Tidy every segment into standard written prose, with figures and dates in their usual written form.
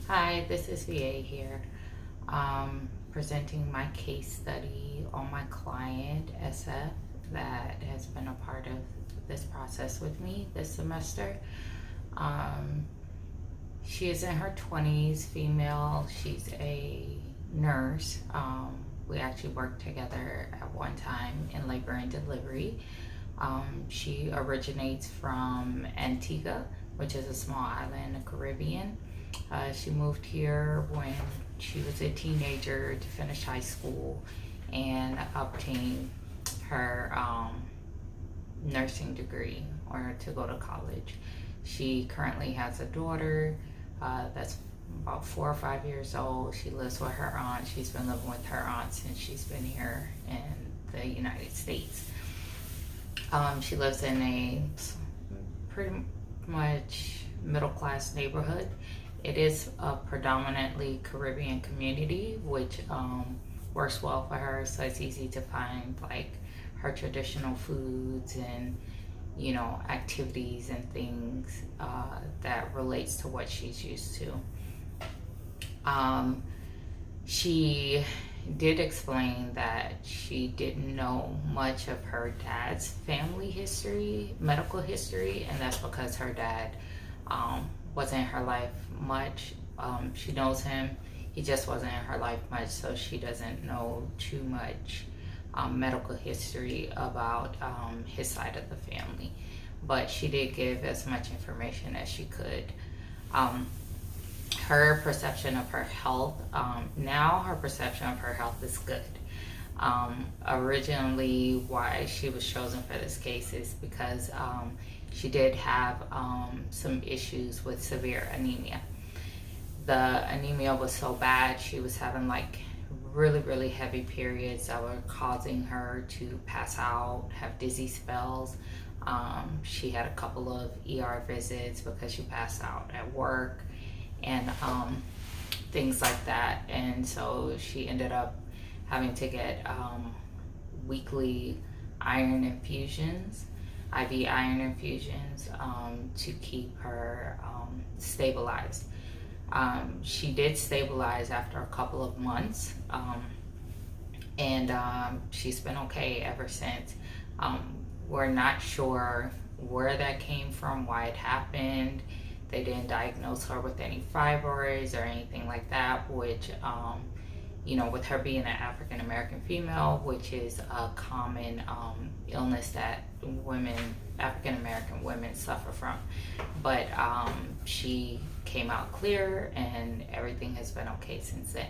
Hi, this is VA here, presenting my case study on my client, SF, that has been a part of this process with me this semester. Um, she is in her 20s, female. She's a nurse. We actually worked together at one time in labor and delivery. She originates from Antigua, which is a small island in the Caribbean. She moved here when she was a teenager to finish high school and obtain her nursing degree or to go to college. She currently has a daughter that's about 4 or 5 years old. She lives with her aunt. She's been living with her aunt since she's been here in the United States. She lives in a pretty much middle class neighborhood. It is a predominantly Caribbean community, which works well for her. So it's easy to find like her traditional foods and activities and things that relates to what she's used to. She did explain that she didn't know much of her dad's family history, medical history, and that's because her dad wasn't in her life much. She knows him, he just wasn't in her life much, so she doesn't know too much medical history about his side of the family. But she did give as much information as she could. Her perception of her health, now her perception of her health is good. Originally, why she was chosen for this case is because she did have some issues with severe anemia. The anemia was so bad, she was having like really heavy periods that were causing her to pass out, have dizzy spells. She had a couple of ER visits because she passed out at work and things like that. And so she ended up having to get weekly iron infusions, IV iron infusions, to keep her stabilized. She did stabilize after a couple of months, and she's been okay ever since. We're not sure where that came from, why it happened. They didn't diagnose her with any fibroids or anything like that, which, with her being an African American female, which is a common illness that African American women suffer from. But she came out clear and everything has been okay since then.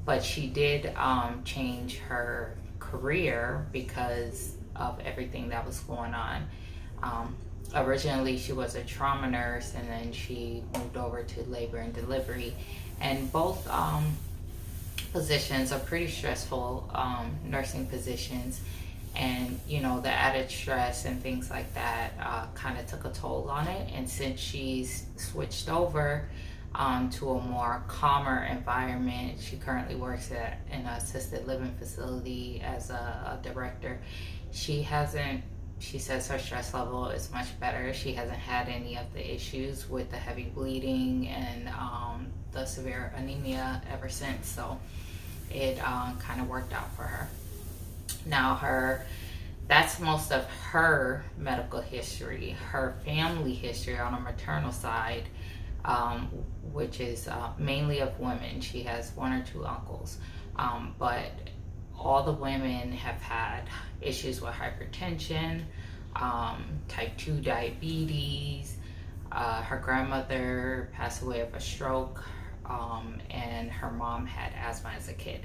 But she did change her career because of everything that was going on. Originally, she was a trauma nurse, and then she moved over to labor and delivery. And both positions are pretty stressful nursing positions. And, the added stress and things like that kind of took a toll on it. And since she's switched over to a more calmer environment, she currently works in an assisted living facility as a director. She says her stress level is much better. She hasn't had any of the issues with the heavy bleeding and the severe anemia ever since. So it kind of worked out for her. Now that's most of her medical history. Her family history on her maternal side, which is mainly of women. She has one or two uncles, but all the women have had issues with hypertension, type 2 diabetes. Her grandmother passed away of a stroke, and her mom had asthma as a kid.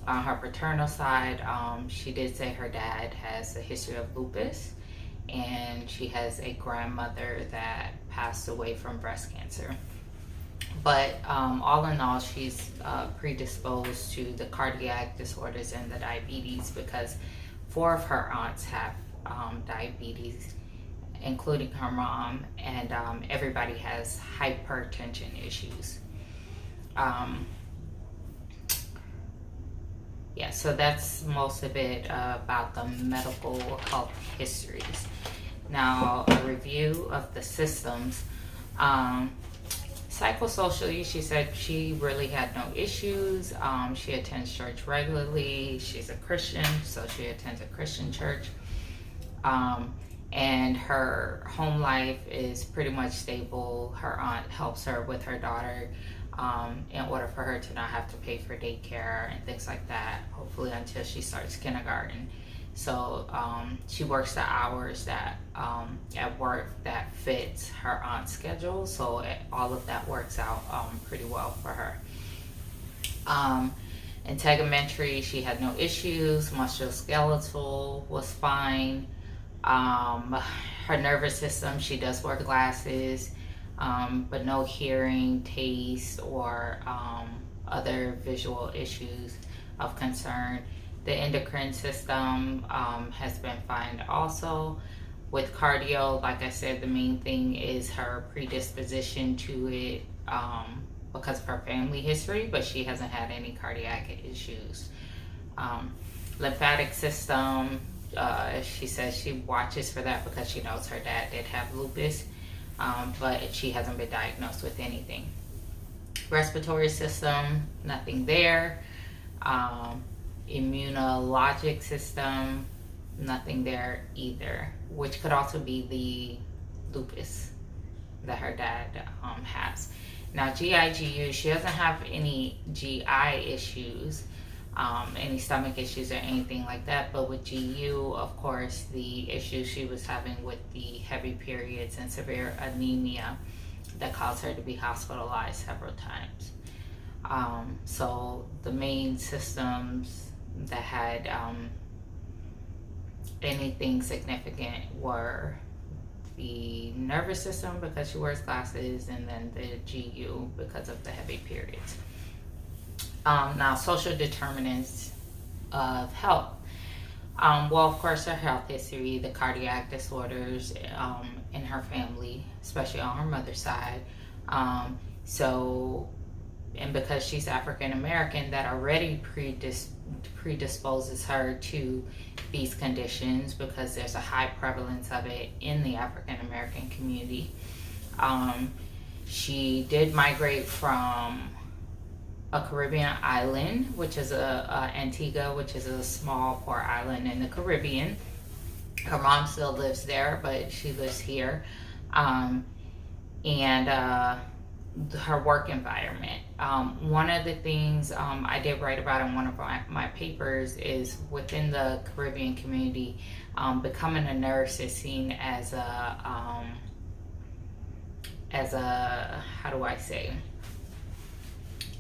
On her paternal side, she did say her dad has a history of lupus, and she has a grandmother that passed away from breast cancer. But all in all, she's predisposed to the cardiac disorders and the diabetes because 4 of her aunts have diabetes, including her mom, and everybody has hypertension issues. So that's most of it about the medical health histories. Now, a review of the systems. Psychosocially, she said she really had no issues. She attends church regularly. She's a Christian, so she attends a Christian church. And her home life is pretty much stable. Her aunt helps her with her daughter in order for her to not have to pay for daycare and things like that, hopefully until she starts kindergarten. So she works the hours that at work that fits her aunt's schedule. So all of that works out pretty well for her. Integumentary, she had no issues. Musculoskeletal was fine. Her nervous system, she does wear glasses, but no hearing, taste, or other visual issues of concern. The endocrine system has been fine also. With cardio, like I said, the main thing is her predisposition to it because of her family history, but she hasn't had any cardiac issues. Lymphatic system, she says she watches for that because she knows her dad did have lupus, but she hasn't been diagnosed with anything. Respiratory system, nothing there. Immunologic system, nothing there either, which could also be the lupus that her dad has. Now GI/GU, she doesn't have any GI issues, any stomach issues or anything like that, but with GU, of course, the issues she was having with the heavy periods and severe anemia that caused her to be hospitalized several times. So the main systems that had anything significant were the nervous system because she wears glasses, and then the GU because of the heavy periods. Now, social determinants of health. Well, of course, her health history, the cardiac disorders in her family, especially on her mother's side. And because she's African American, that already predisposes her to these conditions because there's a high prevalence of it in the African American community. She did migrate from a Caribbean island, which is Antigua, which is a small poor island in the Caribbean. Her mom still lives there, but she lives here. Her work environment. One of the things I did write about in one of my papers is within the Caribbean community, becoming a nurse is seen as a how do I say?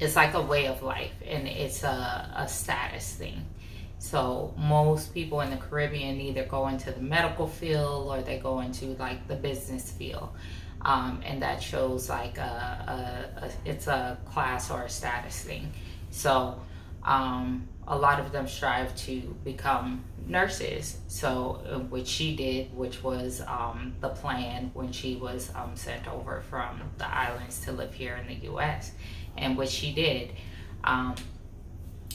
It's like a way of life, and it's a status thing. So most people in the Caribbean either go into the medical field or they go into like the business field. And that shows like it's a class or a status thing. So a lot of them strive to become nurses. So which she did, which was the plan when she was sent over from the islands to live here in the U.S. and which she did.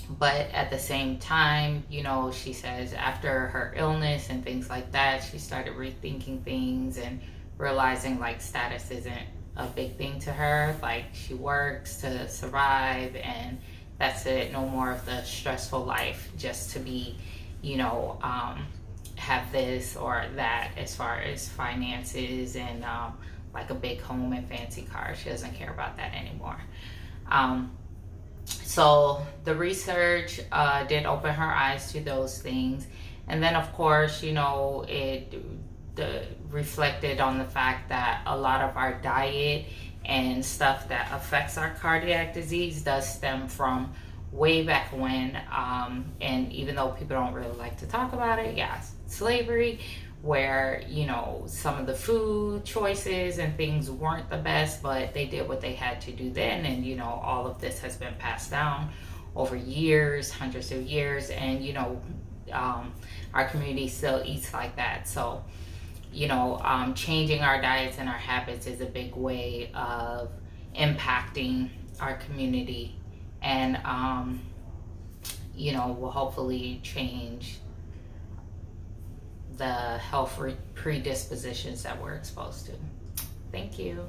But at the same time, you know, she says after her illness and things like that, she started rethinking things and realizing like status isn't a big thing to her. Like she works to survive and that's it. No more of the stressful life just to be, you know, have this or that as far as finances and like a big home and fancy car. She doesn't care about that anymore. So the research did open her eyes to those things. And then of course, you know, it reflected on the fact that a lot of our diet and stuff that affects our cardiac disease does stem from way back when, and even though people don't really like to talk about it, slavery, where, you know, some of the food choices and things weren't the best, but they did what they had to do then, and, you know, all of this has been passed down over years, hundreds of years, and, you know, our community still eats like that. So, you know, changing our diets and our habits is a big way of impacting our community, and you know, will hopefully change the health predispositions that we're exposed to. Thank you.